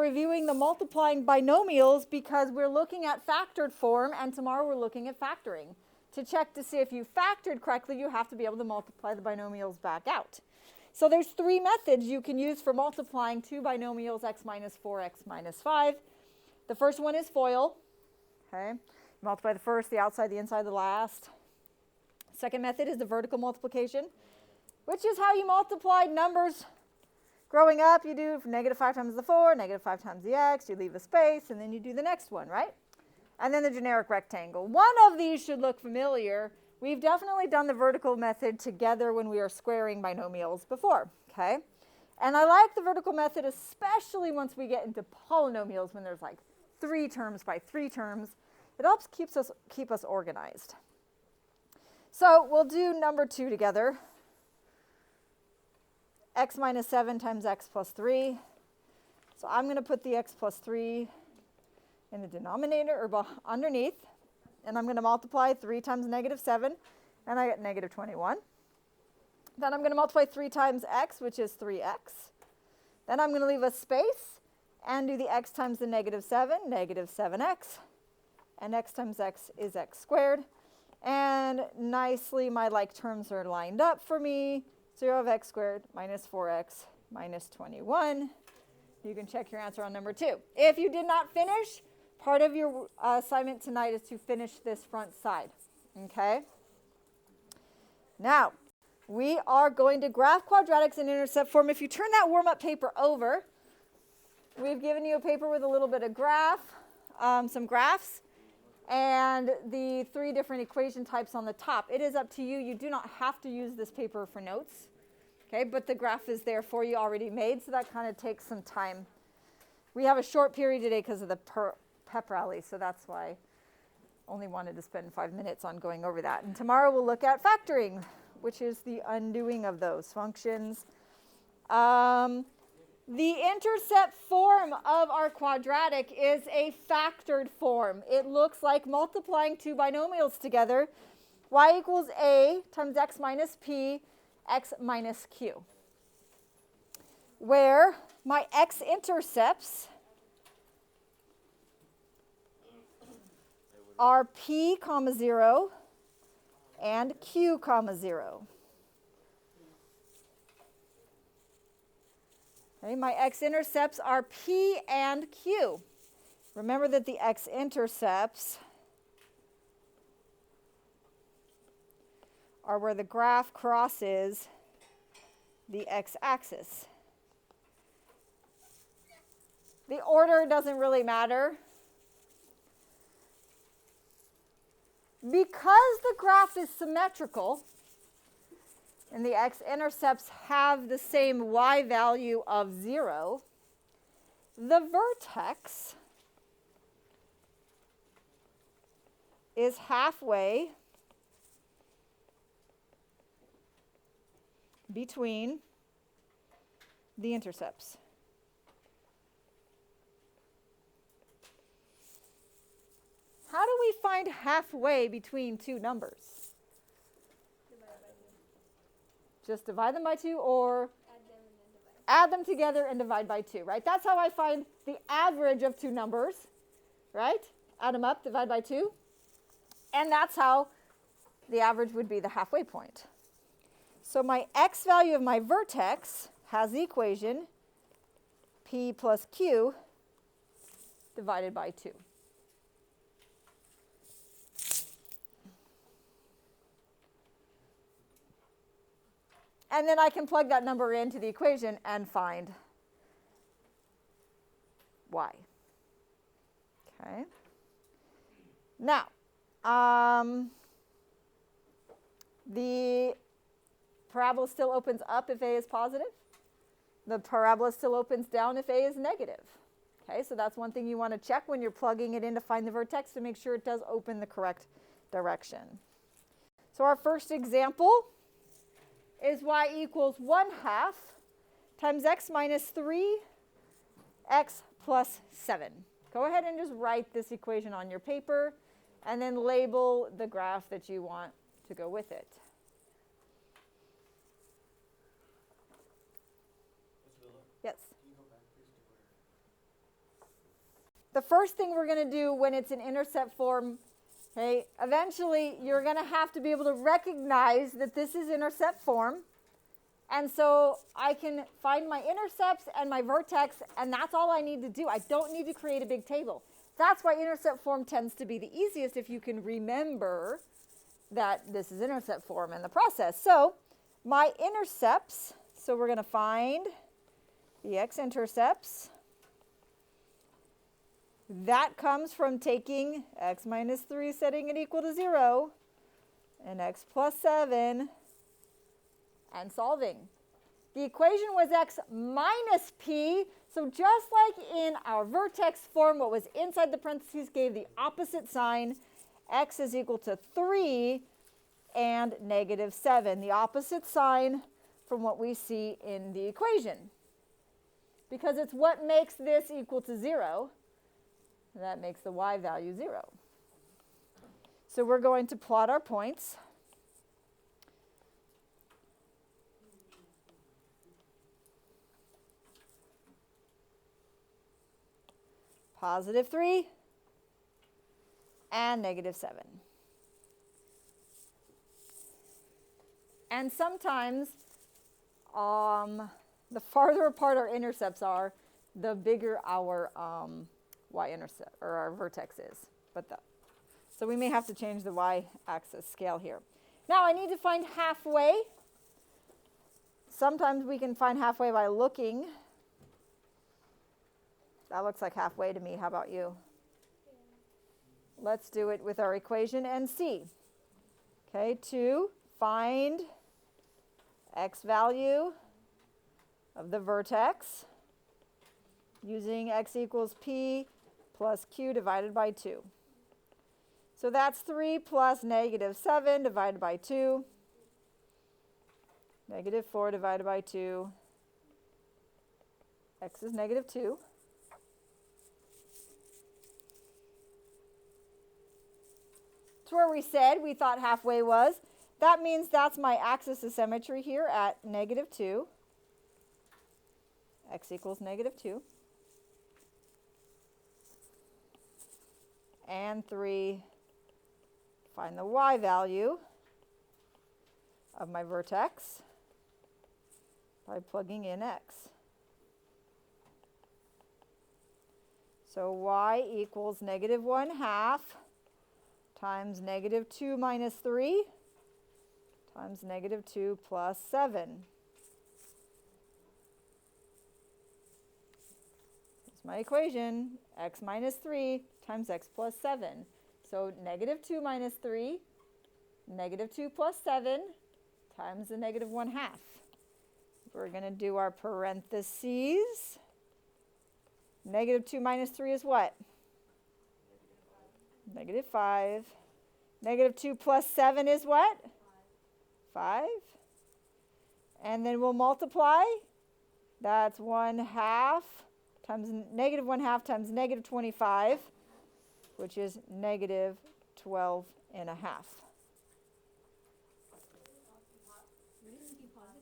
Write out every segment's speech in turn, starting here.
reviewing the multiplying binomials because we're looking at factored form, and tomorrow we're looking at factoring. To check to see if you factored correctly, you have to be able to multiply the binomials back out. So there's 3 methods you can use for multiplying 2 binomials, x minus 4, x minus 5. The first one is FOIL. Okay. Multiply the first, the outside, the inside, the last. Second method is the vertical multiplication, which is how you multiply numbers. Growing up, you do -5 times the 4, -5 times the x, you leave a space, and then you do the next one, right? And then the generic rectangle. One of these should look familiar. We've definitely done the vertical method together when we are squaring binomials before, okay? And I like the vertical method, especially once we get into polynomials, when there's like 3 terms by 3 terms. It helps keep us organized. So we'll do number 2 together. X minus 7 times x plus 3. So I'm going to put the x plus 3 in the denominator or underneath. And I'm going to multiply 3 times -7, and I get -21. Then I'm going to multiply 3 times x, which is 3x. Then I'm going to leave a space and do the x times the -7, -7x. And x times x is x squared. And nicely, my like terms are lined up for me. 0 of x squared minus 4x minus 21. You can check your answer on number 2. If you did not finish, part of your assignment tonight is to finish this front side. Okay? Now, we are going to graph quadratics in intercept form. If you turn that warm-up paper over, we've given you a paper with a little bit of graph, some graphs, and the 3 different equation types on the top. It is up to you. You do not have to use this paper for notes, okay? But the graph is there for you already made, so that kind of takes some time. We have a short period today because of the pep rally, so that's why I only wanted to spend 5 minutes on going over that. And tomorrow we'll look at factoring, which is the undoing of those functions. The intercept form of our quadratic is a factored form. It looks like multiplying 2 binomials together. Y equals a times x minus p, x minus q. Where my x intercepts are p comma 0 and q comma 0. Okay, my x-intercepts are p and q. Remember that the x-intercepts are where the graph crosses the x-axis. The order doesn't really matter. Because the graph is symmetrical, and the x-intercepts have the same y value of 0, the vertex is halfway between the intercepts. How do we find halfway between 2 numbers? Just divide them by 2, or add them together and divide by 2, right? That's how I find the average of 2 numbers, right? Add them up, divide by 2. And that's how the average would be the halfway point. So my x value of my vertex has the equation p plus q divided by 2. And then I can plug that number into the equation and find y. Okay. Now, the parabola still opens up if a is positive. The parabola still opens down if a is negative. Okay, so that's one thing you want to check when you're plugging it in to find the vertex, to make sure it does open the correct direction. So our first example is y equals 1/2 times x minus 3, x plus 7. Go ahead and just write this equation on your paper, and then label the graph that you want to go with it. Yes? Can you go back, please, to the first thing we're going to do when it's an intercept form, okay, eventually you're going to have to be able to recognize that this is intercept form. And so I can find my intercepts and my vertex, and that's all I need to do. I don't need to create a big table. That's why intercept form tends to be the easiest if you can remember that this is intercept form in the process. So my intercepts, so we're going to find the X intercepts. That comes from taking x minus 3, setting it equal to 0, and x plus 7, and solving. The equation was x minus p, so just like in our vertex form, what was inside the parentheses gave the opposite sign. X is equal to 3 and negative 7, the opposite sign from what we see in the equation. Because it's what makes this equal to 0. That makes the y value 0. So we're going to plot our points. Positive 3 and negative 7. And sometimes the farther apart our intercepts are, the bigger our y-intercept or our vertex is. So we may have to change the y-axis scale here. Now I need to find halfway. Sometimes we can find halfway by looking. That looks like halfway to me. How about you? Yeah. Let's do it with our equation and see. Okay, to find x value of the vertex using x equals p plus q divided by 2. So that's 3 plus negative 7 divided by 2. Negative 4 divided by 2. X is negative 2. It's where we said we thought halfway was. That means that's my axis of symmetry here at negative 2. X equals negative 2. And 3. Find the y value of my vertex by plugging in x. So y equals negative 1/2 times negative 2 minus 3 times negative 2 plus 7. Here's my equation, x minus 3 times x plus 7. So negative 2 minus 3, negative 2 plus 7 times the negative 1/2. We're going to do our parentheses. Negative 2 minus 3 is what? Negative 5. Negative 2 plus 7 is what? 5. And then we'll multiply. That's 1/2 times negative 1/2 times negative 25, which is negative 12.5.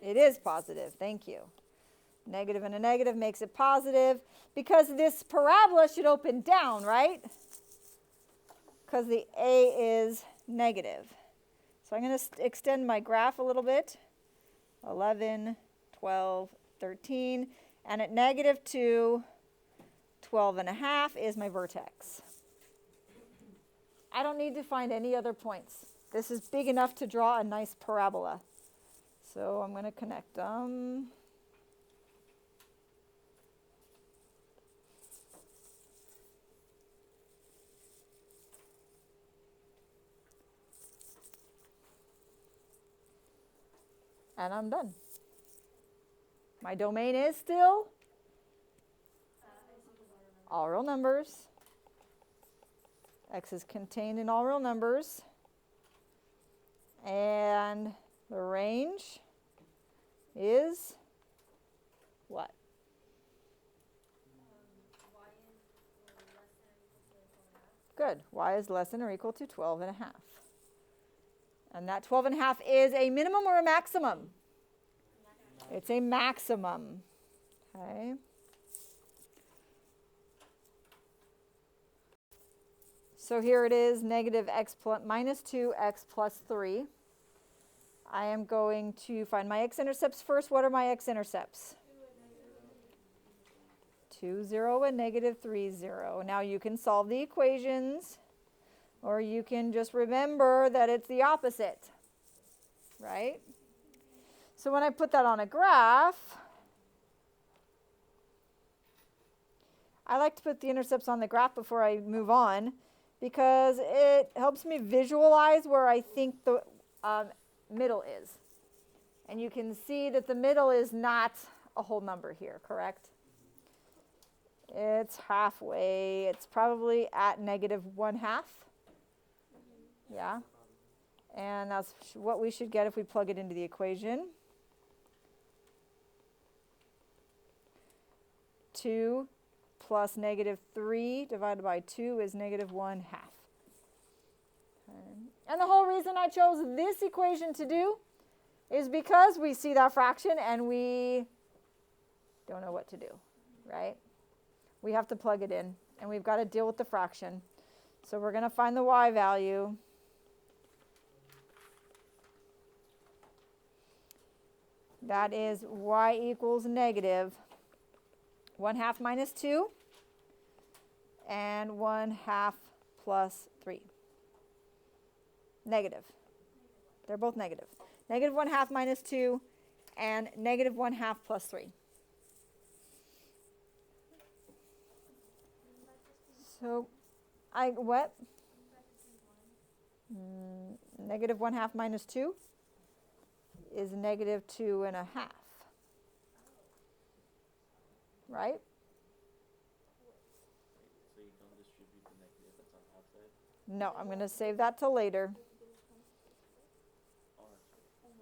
It is positive. Thank you. Negative and a negative makes it positive because this parabola should open down, right? Because the a is negative. So I'm going to extend my graph a little bit. 11, 12, 13. And at negative 2, 12.5 is my vertex. I don't need to find any other points. This is big enough to draw a nice parabola. So I'm going to connect them. And I'm done. My domain is still all real numbers. X is contained in all real numbers. And the range is what? Good. Y is less than or equal to 12.5. And that 12.5 is a minimum or a maximum? It's a maximum. Okay. So here it is, negative x minus 2x plus 3. I am going to find my x-intercepts first. What are my x-intercepts? 2, 0, and negative 3, 0. Now you can solve the equations, or you can just remember that it's the opposite, right? So when I put that on a graph, I like to put the intercepts on the graph before I move on, because it helps me visualize where I think the middle is. And you can see that the middle is not a whole number here, correct? It's halfway. It's probably at negative 1/2. Yeah. And that's what we should get if we plug it into the equation. 2 plus negative 3 divided by 2 is negative 1/2. Okay. And the whole reason I chose this equation to do is because we see that fraction and we don't know what to do, right? We have to plug it in, and we've got to deal with the fraction. So we're going to find the y value. That is y equals negative 1/2 minus 2 and 1/2 plus 3. Negative. They're both negative. Negative 1/2 minus 2 and negative 1/2 plus 3. So, what? Negative 1/2 minus 2 is negative 2.5. Right? So you don't distribute the negative that's on the outside? No, I'm going to save that till later.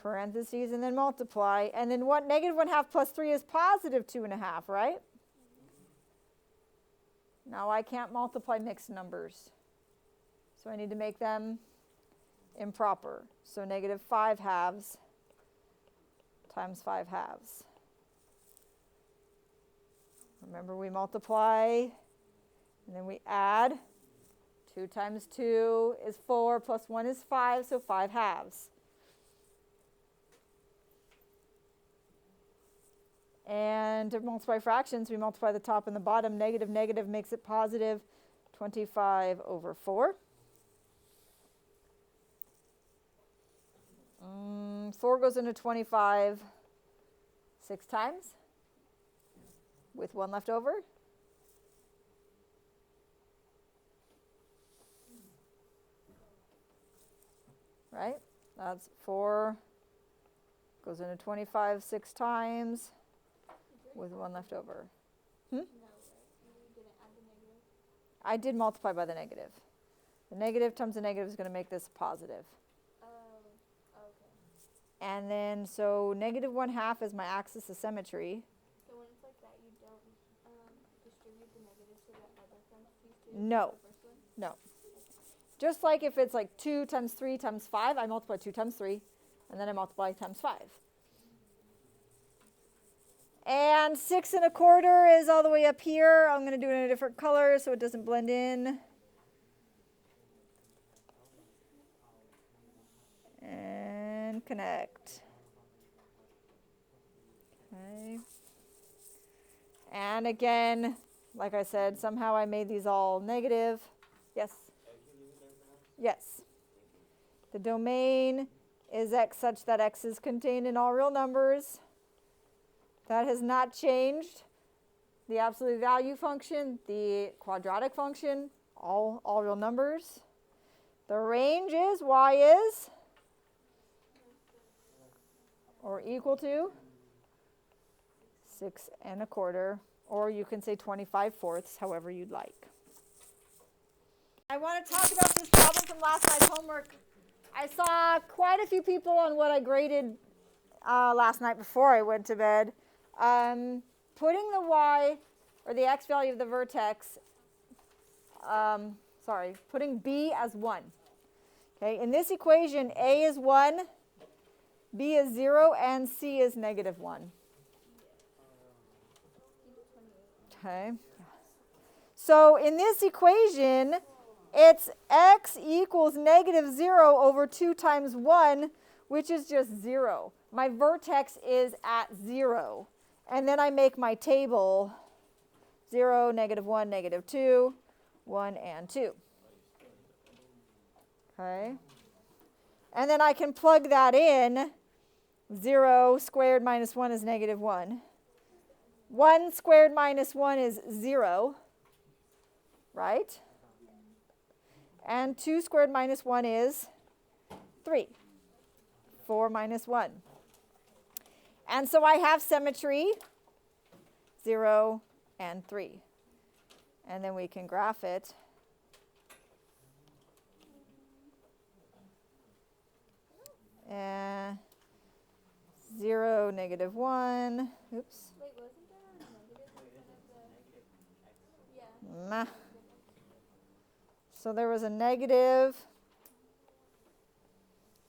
Parentheses and then multiply. And then what? Negative 1/2 plus 3 is positive 2.5, right? Now I can't multiply mixed numbers. So I need to make them improper. So negative 5/2 times 5/2. Remember, we multiply and then we add. 2 times 2 is 4 plus 1 is 5, so 5/2. And to multiply fractions, we multiply the top and the bottom. Negative negative makes it positive 25/4. 4 goes into 25 6 times with 1 left over. Right? That's 4 goes into 25 6 times with 1 left over. No, right? You didn't add the negative? I did multiply by the negative. The negative times the negative is going to make this positive. Oh, okay. And then, so negative 1/2 is my axis of symmetry. So when it's like that, you don't distribute the negative to the other parentheses too? No. The first one? No. Just like if it's like 2 times 3 times 5, I multiply 2 times 3, and then I multiply times 5. And 6 1/4 is all the way up here. I'm going to do it in a different color so it doesn't blend in. And connect. Okay. And again, like I said, somehow I made these all negative. Yes? Yes. The domain is x such that x is contained in all real numbers. That has not changed. The absolute value function, the quadratic function, all real numbers. The range is y is or equal to 6 1/4, or you can say 25/4, however you'd like. I want to talk about this problem from last night's homework. I saw quite a few people on what I graded last night before I went to bed. Putting the y, or the x value of the vertex, putting b as 1. Okay, in this equation, a is 1, b is 0, and c is negative 1. Okay. So in this equation, It's x equals negative 0 over 2 times 1, which is just 0. My vertex is at 0. And then I make my table 0, negative 1, negative 2, 1, and 2. Okay. And then I can plug that in. 0 squared minus 1 is negative 1. 1 squared minus 1 is 0, right? And 2 squared minus 1 is 3. 4 minus 1. And so I have symmetry, 0 and 3. And then we can graph it. And 0, negative 1. Oops. Wait, wasn't there a negative in front of the... Yeah. Nah. So there was a negative.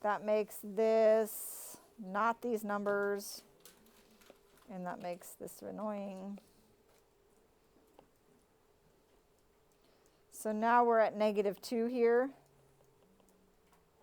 That makes this not these numbers. And that makes this annoying. So now we're at negative 2 here.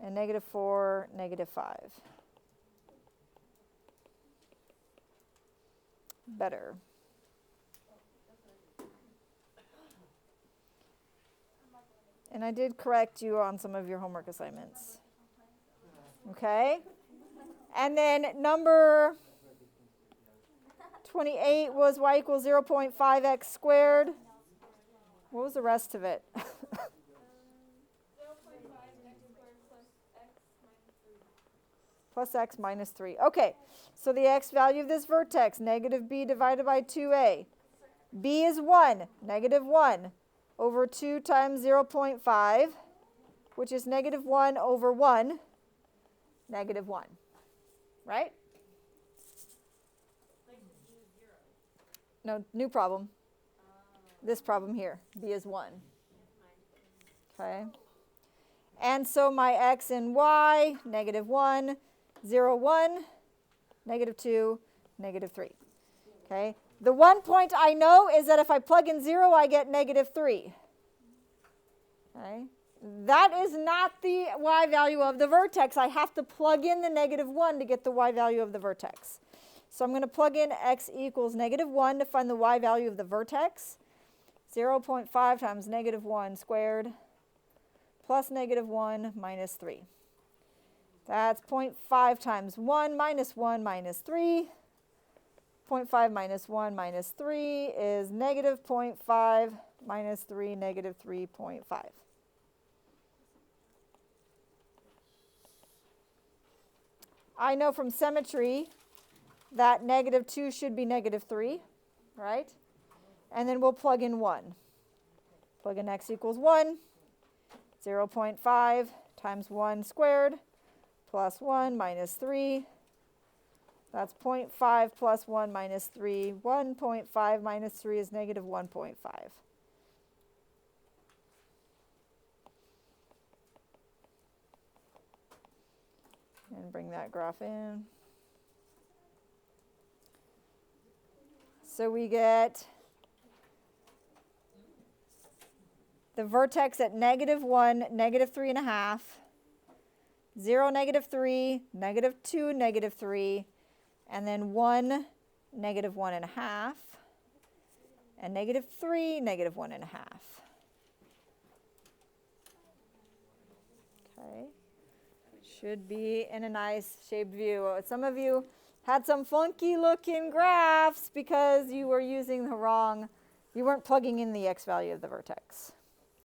And negative 4, negative 5. Better. And I did correct you on some of your homework assignments. Okay? And then number 28 was y equals 0.5x squared. What was the rest of it? 0.5 x squared Plus x minus 3. Okay, so the x value of this vertex, negative b divided by 2a. b is 1, negative 1, over 2 times 0.5, which is negative 1 over 1, negative 1. Right? No, new problem. This problem here, b is 1. Okay. And so my x and y, negative 1, 0, 1, negative 2, negative 3. Okay. The one point I know is that if I plug in 0, I get negative 3. Okay. That is not the y value of the vertex. I have to plug in the negative 1 to get the y value of the vertex. So I'm going to plug in x equals negative 1 to find the y value of the vertex. 0.5 times negative 1 squared plus negative 1 minus 3. That's 0.5 times 1 minus 3. 0.5 minus 1 minus 3 is negative 0.5 minus 3, negative 3.5. I know from symmetry that negative 2 should be negative 3, right? And then we'll plug in 1. Plug in x equals 1. 0.5 times 1 squared plus 1 minus 3. That's 0.5 plus 1 minus 3. 1.5 minus 3 is negative 1.5. And bring that graph in. So we get the vertex at negative 1, negative 3.5, 0, negative 3, negative 2, negative 3, and then 1, negative 1.5, and negative 3, negative 1.5. Okay. Should be in a nice shaped view. Some of you had some funky looking graphs because you were using the wrong, you weren't plugging in the x value of the vertex.